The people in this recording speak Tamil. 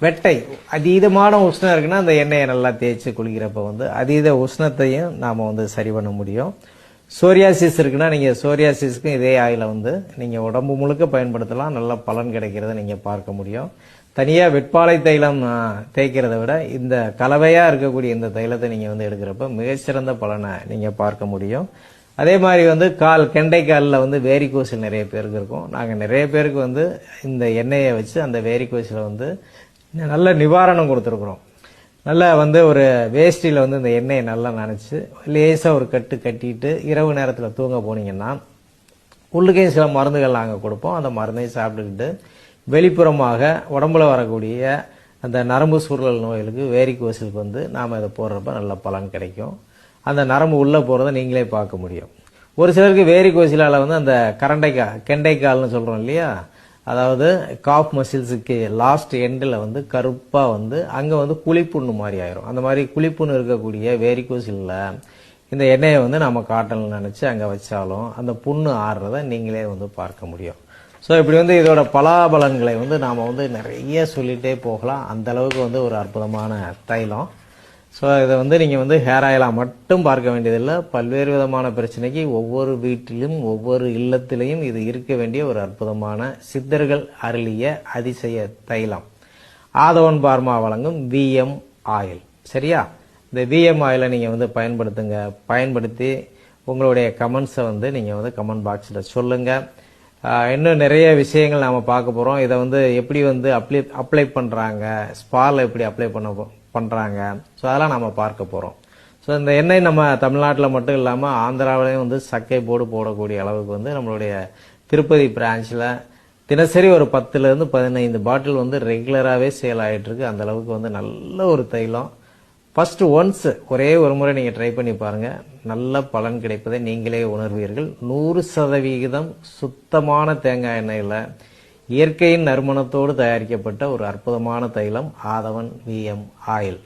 வெட்டை அதீதமான உஷ்ணம் இருக்குன்னா அந்த எண்ணெயை நல்லா தேய்ச்சி குளிக்கிறப்ப வந்து அதீத உஷ்ணத்தையும் நாம வந்து சரி பண்ண முடியும். சோரியாசிஸ் இருக்குன்னா நீங்க சோரியாசிஸ்க்கும் இதே ஆயில வந்து நீங்க உடம்பு முழுக்க பயன்படுத்தலாம், நல்ல பலன் கிடைக்கிறத நீங்க பார்க்க முடியும். தனியா வெட்பாலை தைலம் தேய்க்கிறத விட இந்த கலவையா இருக்கக்கூடிய இந்த தைலத்தை நீங்க வந்து எடுக்கிறப்ப மிகச்சிறந்த பலனை நீங்க பார்க்க முடியும். அதே மாதிரி வந்து கெண்டைக்காலில் வந்து வேரிகோசில் நிறைய பேருக்கு இருக்கும். நாங்கள் நிறைய பேருக்கு வந்து இந்த எண்ணெயை வச்சு அந்த வேரிகோசில் வந்து நல்ல நிவாரணம் கொடுத்துருக்குறோம். நல்லா வந்து ஒரு வேஷ்டியில் வந்து இந்த எண்ணெயை நல்லா நனைச்சு லேசாக ஒரு கட்டு கட்டிட்டு இரவு நேரத்தில் தூங்க போனீங்கன்னா உள்ளுக்கையும் சில மருந்துகள் நாங்கள் கொடுப்போம். அந்த மருந்தையும் சாப்பிட்டுக்கிட்டு வெளிப்புறமாக உடம்புல வரக்கூடிய அந்த நரம்பு சுருளல் நோய்களுக்கு வேரிகோசிலுக்கு வந்து நாம் இதை போடுறப்ப நல்ல பலன் கிடைக்கும். அந்த நரம்பு உள்ளே போகிறத நீங்களே பார்க்க முடியும். ஒரு சிலருக்கு வேரிகோசிலால் வந்து அந்த கெண்டைக்கால்னு சொல்கிறோம் இல்லையா, அதாவது காஃப் மசில்ஸுக்கு லாஸ்ட் எண்டில் வந்து கருப்பாக வந்து அங்கே வந்து குழிப்புண்ணு மாதிரி ஆயிரும். அந்த மாதிரி குழிப்புண்ணு இருக்கக்கூடிய வேரிகோசிலில் இந்த எண்ணெயை வந்து நம்ம காட்டனில் நினச்சி அங்கே வச்சாலும் அந்த புண்ணு ஆடுறத நீங்களே வந்து பார்க்க முடியும். ஸோ இப்படி வந்து இதோட பலாபலன்களை வந்து நாம் வந்து நிறைய சொல்லிகிட்டே போகலாம். அந்த அளவுக்கு வந்து ஒரு அற்புதமான தைலம். ஸோ இதை வந்து நீங்கள் வந்து ஹேர் ஆயிலாக மட்டும் பார்க்க வேண்டியதில்லை, பல்வேறு விதமான பிரச்சனைக்கு ஒவ்வொரு வீட்டிலும் ஒவ்வொரு இல்லத்திலையும் இது இருக்க வேண்டிய ஒரு அற்புதமான சித்தர்கள் அருளிய அதிசய தைலம். ஆதவன் பார்மா வழங்கும் விஎம் ஆயில். சரியா? இந்த விஎம் ஆயிலை நீங்கள் வந்து பயன்படுத்துங்க. பயன்படுத்தி உங்களுடைய கமெண்ட்ஸை வந்து நீங்கள் வந்து கமெண்ட் பாக்ஸில் சொல்லுங்கள். இன்னும் நிறைய விஷயங்கள் நாம் பார்க்க போகிறோம். இதை வந்து எப்படி வந்து அப்ளை பண்ணுறாங்க, ஸ்பாரில் எப்படி அப்ளை பண்ணுறாங்க, ஸோ அதெல்லாம் நம்ம பார்க்க போகிறோம். ஸோ இந்த எண்ணெய் நம்ம தமிழ்நாட்டில் மட்டும் இல்லாமல் ஆந்திராவிலையும் வந்து சக்கை போடு போடக்கூடிய அளவுக்கு வந்து நம்மளுடைய திருப்பதி பிரான்ச்சில் தினசரி ஒரு 10லேருந்து 15 பாட்டில் வந்து ரெகுலராகவே சேல் ஆகிட்டுருக்கு. அந்த அளவுக்கு வந்து நல்ல ஒரு தைலம். ஃபர்ஸ்ட் ஒன்ஸ் ஒரே ஒரு முறை நீங்கள் ட்ரை பண்ணி பாருங்கள், நல்ல பலன் கிடைப்பதை நீங்களே உணர்வீர்கள். 100% சுத்தமான தேங்காய் எண்ணெயில் இயற்கையின் நறுமணத்தோடு தயாரிக்கப்பட்ட ஒரு அற்புதமான தைலம் ஆதவன் விஎம் ஆயில்.